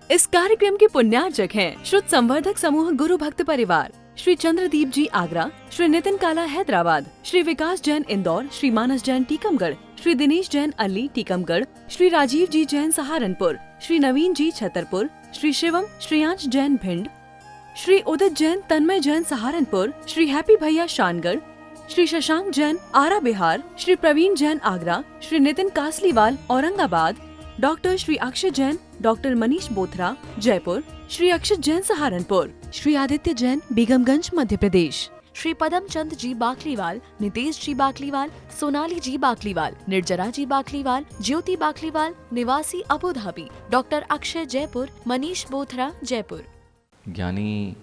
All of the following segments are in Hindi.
इस कार्यक्रम के पुण्यार्चक हैं श्रुत संवर्धक समूह गुरु भक्त परिवार, श्री चंद्रदीप जी आगरा, श्री नितिन काला हैदराबाद, श्री विकास जैन इंदौर, श्री मानस जैन टीकमगढ़, श्री दिनेश जैन अली टीकमगढ़, श्री राजीव जी जैन सहारनपुर, श्री नवीन जी छतरपुर, श्री शिवम श्रेयांश जैन भिंड, श्री उदित जैन तन्मय जैन सहारनपुर, श्री हैप्पी भैया शानगढ़, श्री शशांक जैन आरा बिहार, श्री प्रवीण जैन आगरा, श्री नितिन कासलीवाल औरंगाबाद, डॉक्टर श्री अक्षय जैन, डॉक्टर मनीष बोथरा जयपुर, श्री अक्षय जैन सहारनपुर, श्री आदित्य जैन बेगमगंज मध्य प्रदेश, श्री पदम चंद जी बाकलीवाल, नितेश जी बाकलीवाल, सोनाली जी बाकलीवाल, निर्जरा जी बाकलीवाल, ज्योति बाकलीवाल निवासी Abu Dhabi, doctor Akshay Jaipur, Manish Bothra Jaipur. ज्ञानी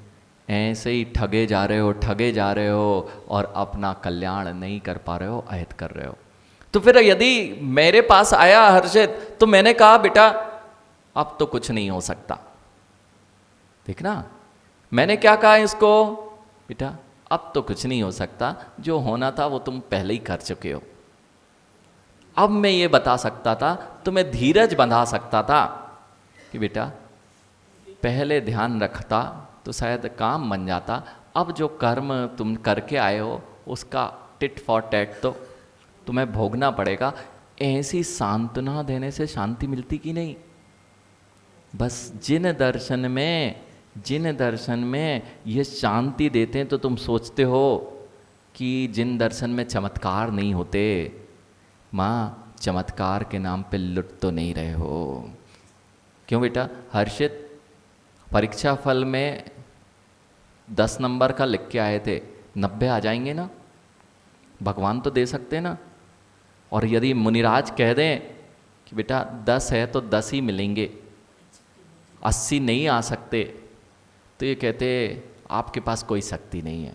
ऐसे ही ठगे जा रहे हो और अपना कल्याण नहीं कर पा रहे हो, अहित कर रहे हो। तो फिर यदि मेरे पास आया हर्षित तो मैंने कहा बेटा अब तो कुछ नहीं हो सकता। देखना मैंने क्या कहा इसको, बेटा अब तो कुछ नहीं हो सकता, जो होना था वो तुम पहले ही कर चुके हो। अब मैं ये बता सकता था, तुम्हें धीरज बंधा सकता था कि बेटा पहले ध्यान रखता तो शायद काम बन जाता। अब जो कर्म तुम करके आए हो उसका टिट फॉर टैट तो तुम्हें भोगना पड़ेगा। ऐसी सांत्वना देने से शांति मिलती कि नहीं? बस जिन दर्शन में ये शांति देते हैं तो तुम सोचते हो कि जिन दर्शन में चमत्कार नहीं होते, माँ चमत्कार के नाम पे लुट तो नहीं रहे हो। क्यों बेटा? हर्षित परीक्षा फल में 10 नंबर का लिख के आए थे, 90 आ जाएंगे ना? भगवान तो दे सकते ना। और यदि मुनिराज कह दें कि बेटा 10 है तो 10 ही मिलेंगे, 80 नहीं आ सकते, तो ये कहते आपके पास कोई शक्ति नहीं है।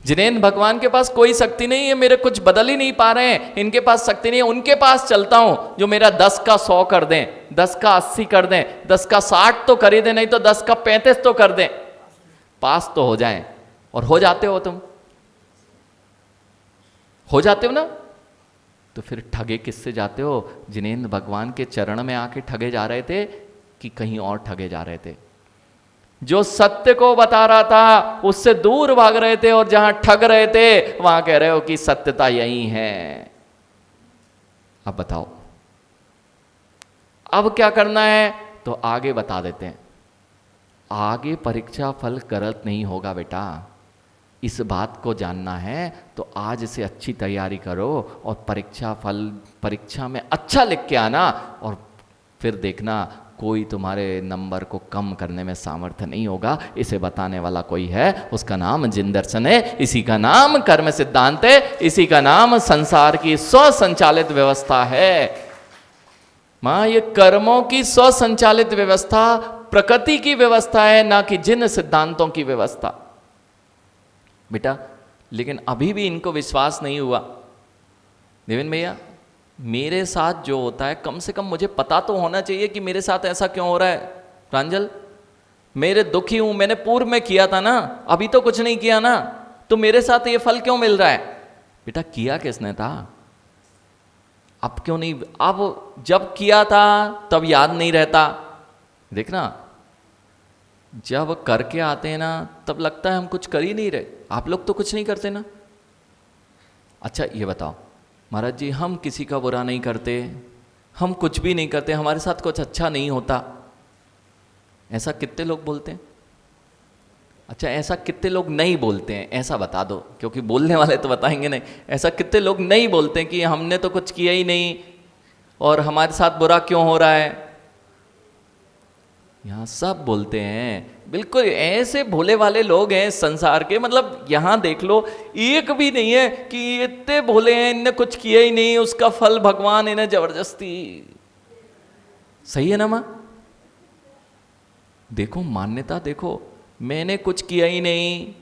जिनेंद्र भगवान के पास कोई शक्ति नहीं है, मेरे कुछ बदल ही नहीं पा रहे हैं, इनके पास शक्ति नहीं है। उनके पास चलता हूं जो मेरा 10 का 100 कर दें, 10 का 80 कर दें, 10 का 60 तो कर ही दें, नहीं तो 10 का 35 तो कर दें, पास तो हो जाएं। और हो जाते हो, तुम हो जाते हो ना। तो फिर ठगे किससे जाते हो? जिनेंद्र भगवान के चरण में आके ठगे जा रहे थे कि कहीं और ठगे जा रहे थे? जो सत्य को बता रहा था उससे दूर भाग रहे थे, और जहां ठग रहे थे वहां कह रहे हो कि सत्यता यही है। अब बताओ अब क्या करना है? तो आगे बता देते हैं। आगे परीक्षा फल गलत नहीं होगा बेटा, इस बात को जानना है तो आज से अच्छी तैयारी करो और परीक्षा में अच्छा लिख के आना, और फिर देखना कोई तुम्हारे नंबर को कम करने में सामर्थ्य नहीं होगा। इसे बताने वाला कोई है, उसका नाम जिन दर्शन है, इसी का नाम कर्म सिद्धांत है, इसी का नाम संसार की स्वसंचालित व्यवस्था है। मां ये कर्मों की स्वसंचालित व्यवस्था प्रकृति की व्यवस्था है, ना कि जिन सिद्धांतों की व्यवस्था। बेटा लेकिन अभी भी इनको विश्वास नहीं हुआ। देवेंद्र भैया मेरे साथ जो होता है कम से कम मुझे पता तो होना चाहिए कि मेरे साथ ऐसा क्यों हो रहा है। प्रांजल मेरे दुखी हूं, मैंने पूर्व में किया था ना, अभी तो कुछ नहीं किया ना, तो मेरे साथ ये फल क्यों मिल रहा है? बेटा किया किसने था? अब क्यों नहीं? अब जब किया था तब याद नहीं रहता। देखना जब करके आते हैं ना तब लगता है हम कुछ कर ही नहीं रहे। आप लोग तो कुछ नहीं करते ना। अच्छा ये बताओ महाराज जी, हम किसी का बुरा नहीं करते, हम कुछ भी नहीं करते, हमारे साथ कुछ अच्छा नहीं होता, ऐसा कितने लोग बोलते हैं? अच्छा ऐसा कितने लोग नहीं बोलते हैं? ऐसा बता दो, क्योंकि बोलने वाले तो बताएंगे नहीं। ऐसा कितने लोग नहीं बोलते हैं कि हमने तो कुछ किया ही नहीं और हमारे साथ बुरा क्यों हो रहा है? यहाँ सब बोलते हैं। बिल्कुल ऐसे भोले वाले लोग हैं संसार के, मतलब यहाँ देख लो एक भी नहीं है कि इतने भोले हैं, इनने कुछ किया ही नहीं, उसका फल भगवान इन्हें जबरदस्ती। सही है ना माँ? देखो मान्यता देखो, मैंने कुछ किया ही नहीं।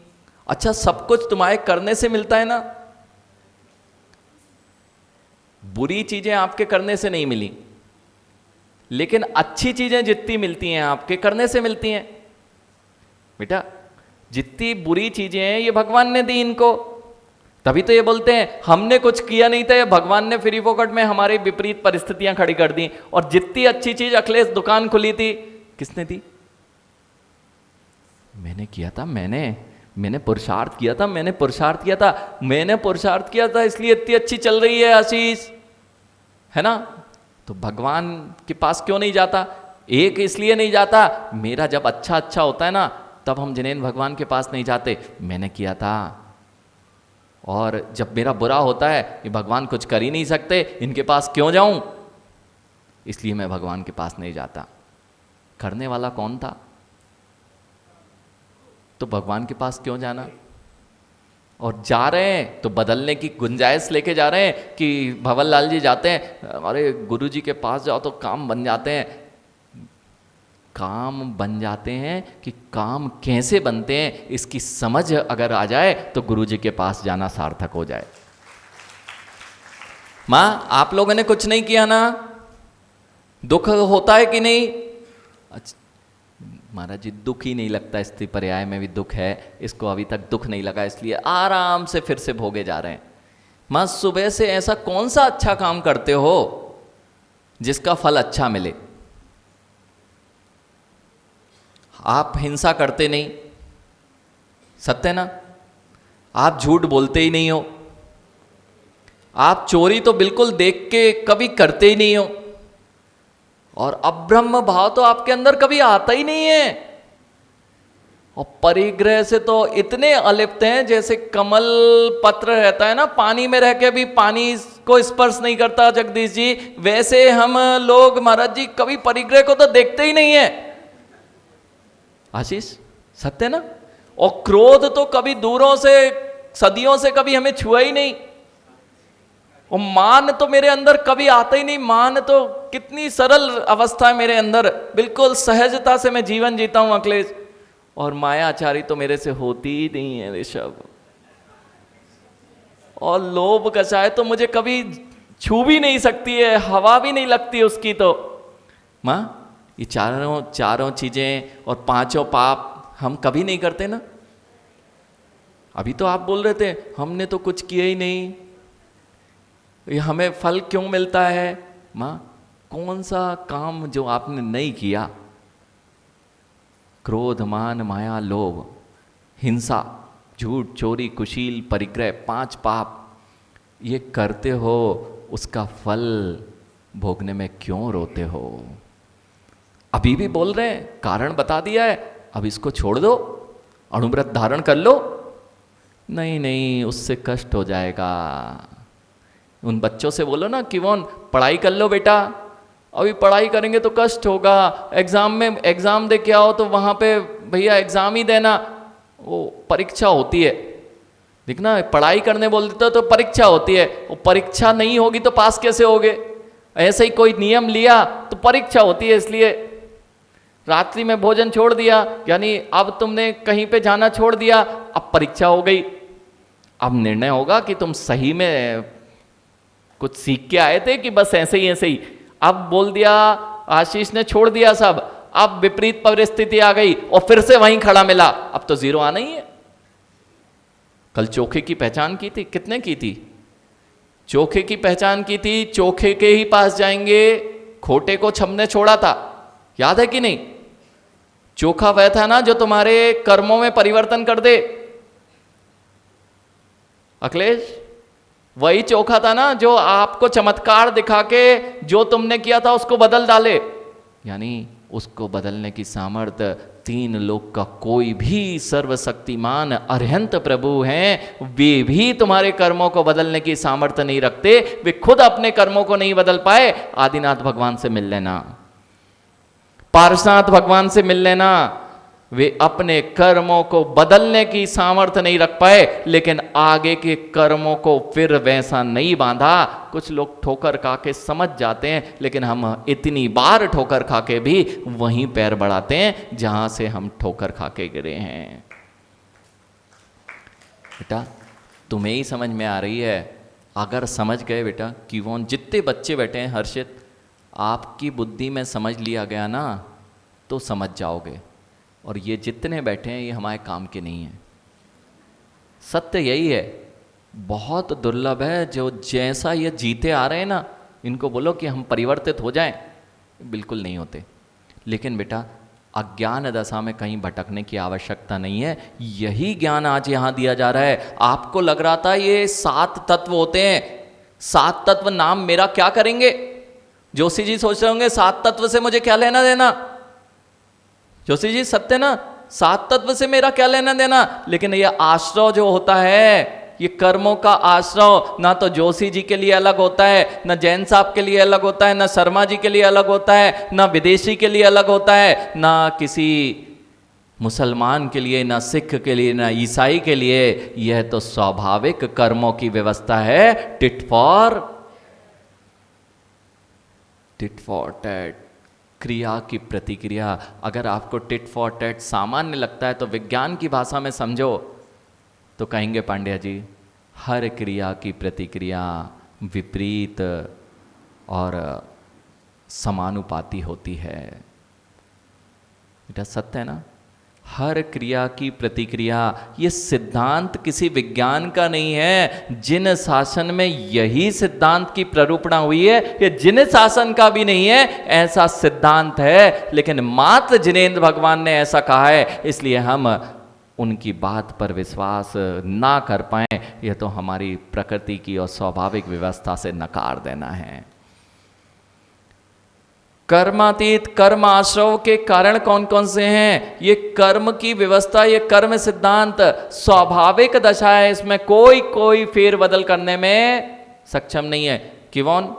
अच्छा सब कुछ तुम्हारे करने से मिलता है ना? बुरी चीजें आपके करने से नहीं मिली, लेकिन अच्छी चीजें जितनी मिलती हैं आपके करने से मिलती हैं। बेटा जितनी बुरी चीजें हैं ये भगवान ने दी इनको, तभी तो ये बोलते हैं हमने कुछ किया नहीं था, ये भगवान ने फ्री फोकट में हमारी विपरीत परिस्थितियां खड़ी कर दी। और जितनी अच्छी चीज अखिलेश दुकान खुली थी, किसने दी? मैंने किया था, मैंने पुरुषार्थ किया था, मैंने पुरुषार्थ किया था, इसलिए इतनी अच्छी चल रही है आशीष, है ना? तो भगवान के पास क्यों नहीं जाता? एक इसलिए नहीं जाता, मेरा जब अच्छा होता है ना, तब हम जिनेन भगवान के पास नहीं जाते, मैंने किया था। और जब मेरा बुरा होता है, ये भगवान कुछ कर ही नहीं सकते, इनके पास क्यों जाऊं, इसलिए मैं भगवान के पास नहीं जाता। करने वाला कौन था? तो भगवान के पास क्यों जाना? और जा रहे हैं तो बदलने की गुंजाइश लेके जा रहे हैं कि भंवर लाल जी जाते हैं, अरे गुरु जी के पास जाओ तो काम बन जाते हैं। काम बन जाते हैं कि काम कैसे बनते हैं, इसकी समझ अगर आ जाए तो गुरु जी के पास जाना सार्थक हो जाए। माँ, आप लोगों ने कुछ नहीं किया ना, दुख होता है कि नहीं? अच्छा महाराज जी, दुख ही नहीं लगता, स्त्री पर्याय में भी दुख है, इसको अभी तक दुख नहीं लगा, इसलिए आराम से फिर से भोगे जा रहे हैं। माँ, सुबह से ऐसा कौन सा अच्छा काम करते हो जिसका फल अच्छा मिले? आप हिंसा करते नहीं, सत्य ना? आप झूठ बोलते ही नहीं हो, आप चोरी तो बिल्कुल देख के कभी करते ही नहीं हो, और अब्रह्म भाव तो आपके अंदर कभी आता ही नहीं है। और परिग्रह से तो इतने अलिप्त हैं, जैसे कमल पत्र रहता है ना, पानी में रह के भी पानी को स्पर्श नहीं करता जगदीश जी, वैसे हम लोग महाराज जी कभी परिग्रह को तो देखते ही नहीं है। आशीष, सत्य ना? और क्रोध तो कभी दूरों से, सदियों से कभी हमें छुआ ही नहीं। और मान तो मेरे अंदर कभी आता ही नहीं। मान तो कितनी सरल अवस्था है मेरे अंदर, बिल्कुल सहजता से मैं जीवन जीता हूं अखिलेश। और मायाचारी तो मेरे से होती ही नहीं है ऋषभ। और लोभ कषाय तो मुझे कभी छू भी नहीं सकती है, हवा भी नहीं लगती उसकी। तो माँ, ये चारों चीजें और पांचों पाप हम कभी नहीं करते ना। अभी तो आप बोल रहे थे हमने तो कुछ किया ही नहीं, ये हमें फल क्यों मिलता है? माँ, कौन सा काम जो आपने नहीं किया? क्रोध, मान, माया, लोभ, हिंसा, झूठ, चोरी, कुशील, परिग्रह, 5 पाप ये करते हो, उसका फल भोगने में क्यों रोते हो? अभी भी बोल रहे हैं, कारण बता दिया है, अब इसको छोड़ दो, अणुव्रत धारण कर लो। नहीं नहीं, उससे कष्ट हो जाएगा। उन बच्चों से बोलो ना कि वो पढ़ाई कर लो बेटा, अभी पढ़ाई करेंगे तो कष्ट होगा, एग्जाम में एग्जाम दे के आओ तो वहां पे भैया एग्जाम ही देना, वो परीक्षा होती है। देखना, पढ़ाई करने बोल देते हो तो परीक्षा होती है, वो परीक्षा नहीं होगी तो पास कैसे होगे? ऐसे ही कोई नियम लिया तो परीक्षा होती है। इसलिए रात्रि में भोजन छोड़ दिया, यानी अब तुमने कहीं पे जाना छोड़ दिया, अब परीक्षा हो गई। अब निर्णय होगा कि तुम सही में कुछ सीख के आए थे कि बस ऐसे ही। अब बोल दिया, आशीष ने छोड़ दिया सब, अब विपरीत परिस्थिति आ गई और फिर से वहीं खड़ा मिला, अब तो 0 आना ही है। कल चोखे की पहचान की थी, कितने की थी? चोखे की पहचान की थी, चोखे के ही पास जाएंगे, खोटे को छमने छोड़ा था, याद है कि नहीं? चोखा वह था ना जो तुम्हारे कर्मों में परिवर्तन कर दे। अखिलेश, वही चोखा था ना जो आपको चमत्कार दिखा के जो तुमने किया था उसको बदल डाले। यानी उसको बदलने की सामर्थ्य 3 लोक का कोई भी सर्वशक्तिमान अरहंत प्रभु हैं, वे भी तुम्हारे कर्मों को बदलने की सामर्थ्य नहीं रखते। वे खुद अपने कर्मों को नहीं बदल पाए। आदिनाथ भगवान से मिल लेना, पार्श्वनाथ भगवान से मिल लेना, वे अपने कर्मों को बदलने की सामर्थ्य नहीं रख पाए, लेकिन आगे के कर्मों को फिर वैसा नहीं बांधा। कुछ लोग ठोकर खा के समझ जाते हैं, लेकिन हम इतनी बार ठोकर खा के भी वहीं पैर बढ़ाते हैं जहां से हम ठोकर खा के गिरे हैं। बेटा, तुम्हें ही समझ में आ रही है। अगर समझ गए बेटा कि वो जितने बच्चे बैठे हैं हर्षित, आपकी बुद्धि में समझ लिया गया ना, तो समझ जाओगे। और ये जितने बैठे हैं ये हमारे काम के नहीं हैं। सत्य यही है बहुत दुर्लभ है जो जैसा ये जीते आ रहे हैं ना, इनको बोलो कि हम परिवर्तित हो जाएं, बिल्कुल नहीं होते। लेकिन बेटा अज्ञान दशा में कहीं भटकने की आवश्यकता नहीं है। यही ज्ञान आज यहाँ दिया जा रहा है। आपको लग रहा था ये 7 तत्व होते हैं, 7 तत्व नाम मेरा क्या करेंगे? जोशी जी सोच रहे होंगे 7 तत्व से मुझे क्या लेना देना। जोशी जी सत्य ना, 7 तत्व से मेरा क्या लेना देना। लेकिन ये आश्रय जो होता है, ये कर्मों का आश्रय ना तो जोशी जी के लिए अलग होता है, ना जैन साहब के लिए अलग होता है, ना शर्मा जी के लिए अलग होता है, ना विदेशी के लिए अलग होता है, ना किसी मुसलमान के लिए, ना सिख के लिए, ना ईसाई के लिए। यह तो स्वाभाविक कर्मों की व्यवस्था है, टिट फॉर टैट, क्रिया की प्रतिक्रिया। अगर आपको टिट फॉर टैट सामान्य लगता है तो विज्ञान की भाषा में समझो तो कहेंगे पांड्या जी, हर क्रिया की प्रतिक्रिया विपरीत और समानुपाती होती है। बेटा सत्य है ना, हर क्रिया की प्रतिक्रिया। ये सिद्धांत किसी विज्ञान का नहीं है। जिन शासन में यही सिद्धांत की प्ररूपणा हुई है, ये जिन शासन का भी नहीं है, ऐसा सिद्धांत है। लेकिन मात्र जिनेंद्र भगवान ने ऐसा कहा है, इसलिए हम उनकी बात पर विश्वास ना कर पाए। यह तो हमारी प्रकृति की और स्वाभाविक व्यवस्था से नकार देना है। कर्मातीत कर्म आश्रव के कारण कौन कौन से हैं? ये कर्म की व्यवस्था, ये कर्म सिद्धांत स्वाभाविक दशा है, इसमें कोई फेर बदल करने में सक्षम नहीं है। क्यों?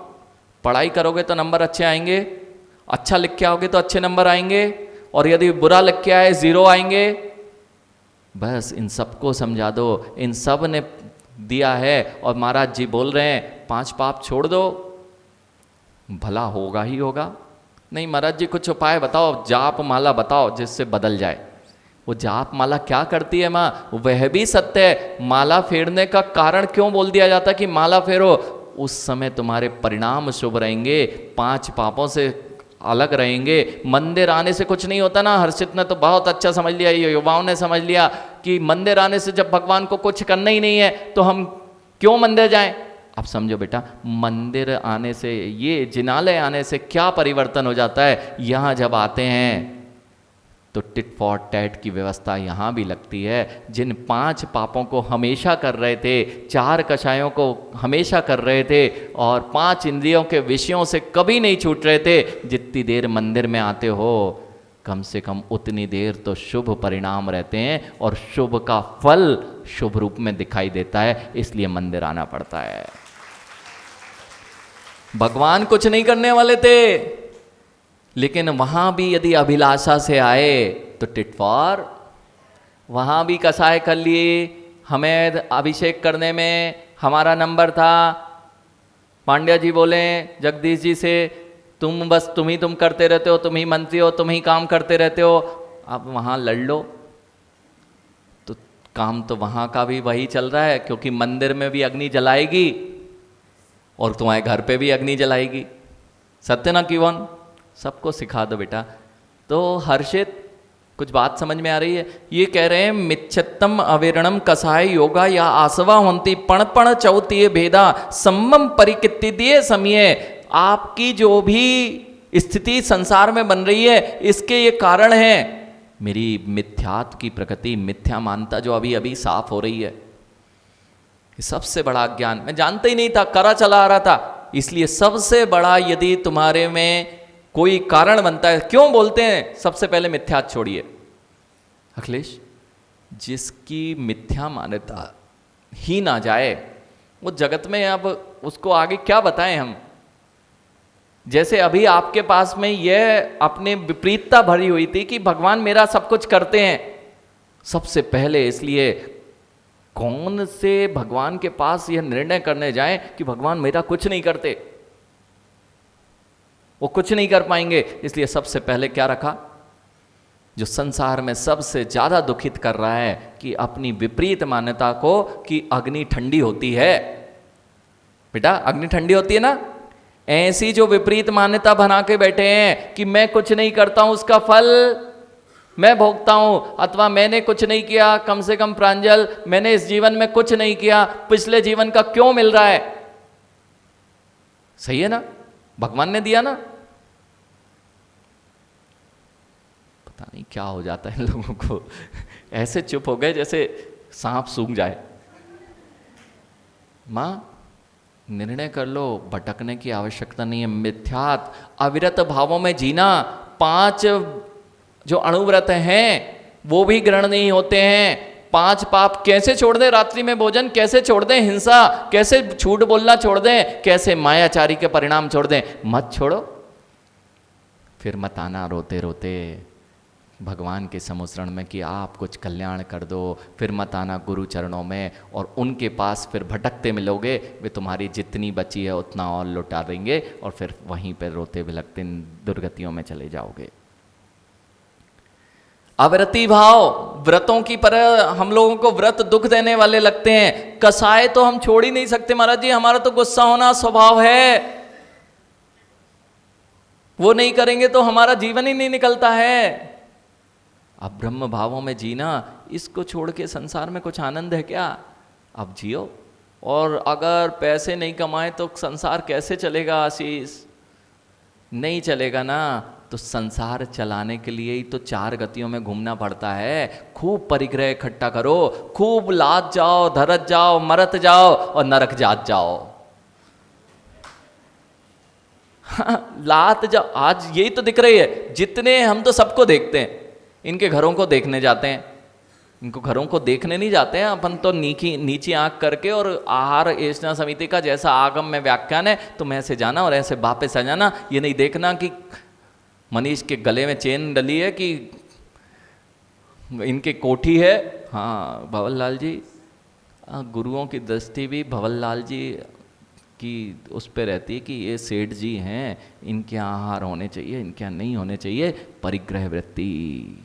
पढ़ाई करोगे तो नंबर अच्छे आएंगे, अच्छा लिख के आओगे तो अच्छे नंबर आएंगे, और यदि बुरा लिख के आए 0 आएंगे। बस इन सबको समझा दो, इन सब ने दिया है और महाराज जी बोल रहे हैं 5 पाप छोड़ दो, भला होगा ही होगा। नहीं महाराज जी कुछ उपाय बताओ, जाप माला बताओ जिससे बदल जाए। वो जाप माला क्या करती है माँ? वह भी सत्य है। माला फेरने का कारण क्यों बोल दिया जाता कि माला फेरो? उस समय तुम्हारे परिणाम शुभ रहेंगे, 5 पापों से अलग रहेंगे। मंदिर आने से कुछ नहीं होता ना। हर्षित ने तो बहुत अच्छा समझ लिया, ये युवाओं ने समझ लिया कि मंदिर आने से जब भगवान को कुछ करना ही नहीं है तो हम क्यों मंदिर जाएं। अब समझो बेटा, मंदिर आने से, ये जिनालय आने से क्या परिवर्तन हो जाता है। यहाँ जब आते हैं तो टिट फॉर टैट की व्यवस्था यहाँ भी लगती है। जिन 5 पापों को हमेशा कर रहे थे, 4 कषायों को हमेशा कर रहे थे, और 5 इंद्रियों के विषयों से कभी नहीं छूट रहे थे, जितनी देर मंदिर में आते हो कम से कम उतनी देर तो शुभ परिणाम रहते हैं, और शुभ का फल शुभ रूप में दिखाई देता है। इसलिए मंदिर आना पड़ता है। भगवान कुछ नहीं करने वाले थे, लेकिन वहां भी यदि अभिलाषा से आए तो टिट फॉर, वहां भी कसाय कर लिए। हमें अभिषेक करने में हमारा नंबर था। पांड्या जी बोले जगदीश जी से, तुम करते रहते हो, तुम ही मंत्री हो, तुम ही काम करते रहते हो, अब वहां लड़ लो। तो काम तो वहां का भी वही चल रहा है, क्योंकि मंदिर में भी अग्नि जलाएगी और तुम्हारे घर पे भी अग्नि जलाएगी। सत्य ना कीवन? सबको सिखा दो बेटा। तो हर्षित कुछ बात समझ में आ रही है? ये कह रहे हैं मिच्छत्तम अविरणम कसाय योगा या आसवा होंती पण पण चौतीय भेदा सम्मम परिकित्ति दिए समय। आपकी जो भी स्थिति संसार में बन रही है, इसके ये कारण है मेरी मिथ्यात्व की प्रकृति, मिथ्या मानता जो अभी अभी साफ हो रही है। सबसे बड़ा ज्ञान मैं जानता ही नहीं था, करा चला आ रहा था। इसलिए सबसे बड़ा यदि तुम्हारे में कोई कारण बनता है, क्यों बोलते हैं सबसे पहले मिथ्या छोड़िए। अखिलेश, जिसकी मिथ्या मान्यता ही ना जाए वो जगत में अब उसको आगे क्या बताएं हम। जैसे अभी आपके पास में यह अपने विपरीतता भरी हुई थी कि भगवान मेरा सब कुछ करते हैं सबसे पहले। इसलिए कौन से भगवान के पास यह निर्णय करने जाएं कि भगवान मेरा कुछ नहीं करते, वो कुछ नहीं कर पाएंगे। इसलिए सबसे पहले क्या रखा? जो संसार में सबसे ज्यादा दुखित कर रहा है कि अपनी विपरीत मान्यता को, कि अग्नि ठंडी होती है। बेटा अग्नि ठंडी होती है ना, ऐसी जो विपरीत मान्यता बना के बैठे हैं कि मैं कुछ नहीं करता हूं उसका फल मैं भोगता हूं, अथवा मैंने कुछ नहीं किया, कम से कम प्रांजल मैंने इस जीवन में कुछ नहीं किया, पिछले जीवन का क्यों मिल रहा है? सही है ना, भगवान ने दिया ना। पता नहीं क्या हो जाता है लोगों को, ऐसे चुप हो गए जैसे सांप सूंघ जाए। मां निर्णय कर लो, भटकने की आवश्यकता नहीं है। मिथ्यात अविरत भावों में जीना, 5 जो अणुव्रत हैं वो भी ग्रहण नहीं होते हैं। 5 पाप कैसे छोड़ दें? रात्रि में भोजन कैसे छोड़ दें? हिंसा कैसे, झूठ बोलना छोड़ दें? कैसे मायाचारी के परिणाम छोड़ दें? मत छोड़ो, फिर मत आना रोते रोते भगवान के समुद्रण में कि आप कुछ कल्याण कर दो। फिर मत आना गुरु चरणों में, और उनके पास फिर भटकते मिलोगे, वे तुम्हारी जितनी बची है उतना और लुटा देंगे, और फिर वहीं पर रोते बिलखते दुर्गतियों में चले जाओगे। अविरति भाव व्रतों की पर हम लोगों को व्रत दुख देने वाले लगते हैं। कसाय तो हम छोड़ ही नहीं सकते महाराज जी, हमारा तो गुस्सा होना स्वभाव है, वो नहीं करेंगे तो हमारा जीवन ही नहीं निकलता है। अब ब्रह्म भावों में जीना, इसको छोड़ के संसार में कुछ आनंद है क्या? अब जियो। और अगर पैसे नहीं कमाए तो संसार कैसे चलेगा आशीष? नहीं चलेगा ना। तो संसार चलाने के लिए ही तो 4 गतियों में घूमना पड़ता है। खूब परिग्रह इकट्ठा करो, खूब लात जाओ, धरत जाओ, मरत जाओ और नरक जात जाओ। लात जाओ, आज यही तो दिख रही है। जितने हम तो सबको देखते हैं, इनके घरों को देखने जाते हैं, इनको घरों को देखने नहीं जाते हैं अपन तो नीची आंख करके। और आहार योजना समिति का जैसा आगम में व्याख्यान है, तुम ऐसे जाना और ऐसे वापस आ जाना। ये नहीं देखना कि मनीष के गले में चेन डली है कि इनके कोठी है। हाँ भवनलाल जी, गुरुओं की दृष्टि भी भवनलाल जी की उस पर रहती है कि ये सेठ जी हैं, इनके आहार होने चाहिए, इनके यहाँ नहीं होने चाहिए। परिग्रह वृत्ति,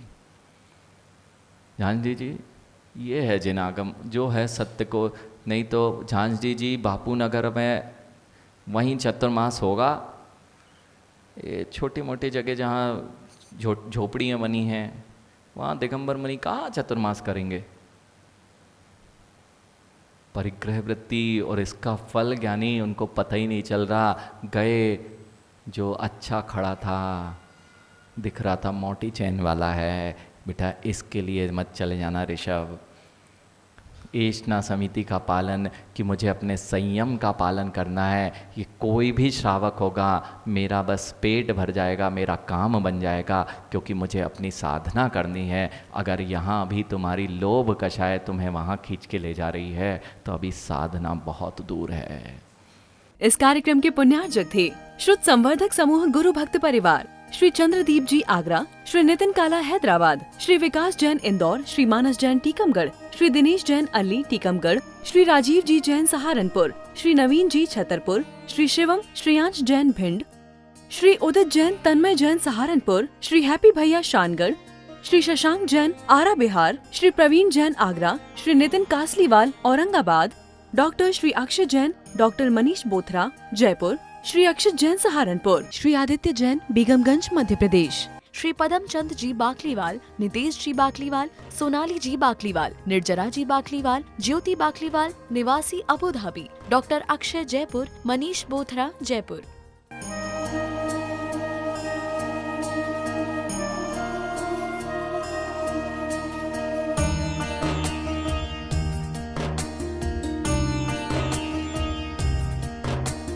झांझी जी ये है जिनागम, जो है सत्य को। नहीं तो झांझी जी बापू नगर में वहीं चतुर्मास होगा। ये छोटी मोटी जगह जहाँ झोपड़ियाँ बनी हैं, वहाँ दिगंबर मुनि कहाँ चतुर्मास करेंगे? परिग्रह वृत्ति, और इसका फल ज्ञानी उनको पता ही नहीं चल रहा। गए जो अच्छा खड़ा था, दिख रहा था मोटी चैन वाला है, बेटा इसके लिए मत चले जाना ऋषभ। एष्णा समिति का पालन, कि मुझे अपने संयम का पालन करना है। ये कोई भी श्रावक होगा, मेरा बस पेट भर जाएगा, मेरा काम बन जाएगा, क्योंकि मुझे अपनी साधना करनी है। अगर यहाँ भी तुम्हारी लोभ कषाय तुम्हें वहाँ खींच के ले जा रही है, तो अभी साधना बहुत दूर है। इस कार्यक्रम के पुण्यार्जक थे शुद्ध संवर्धक समूह गुरु भक्त परिवार, श्री चंद्रदीप जी आगरा, श्री नितिन काला हैदराबाद, श्री विकास जैन इंदौर, श्री मानस जैन टीकमगढ़, श्री दिनेश जैन अल्ली टीकमगढ़, श्री राजीव जी जैन सहारनपुर, श्री नवीन जी छतरपुर, श्री शिवम श्रीयांश जैन भिंड, श्री उदित जैन तन्मय जैन सहारनपुर, श्री हैप्पी भैया शानगढ़, श्री शशांक जैन आरा बिहार, श्री प्रवीण जैन आगरा, श्री नितिन कासलीवाल औरंगाबाद, डॉक्टर श्री अक्षय जैन, डॉक्टर मनीष बोथरा जयपुर, श्री अक्षत जैन सहारनपुर, श्री आदित्य जैन बेगमगंज मध्य प्रदेश, श्री पदम चंद जी बाकलीवाल, नितेश जी बाकलीवाल, सोनाली जी बाकलीवाल, निर्जरा जी बाकलीवाल, ज्योति बाकलीवाल निवासी Abu Dhabi, doctor Akshay Jaipur, Manish Bothra Jaipur.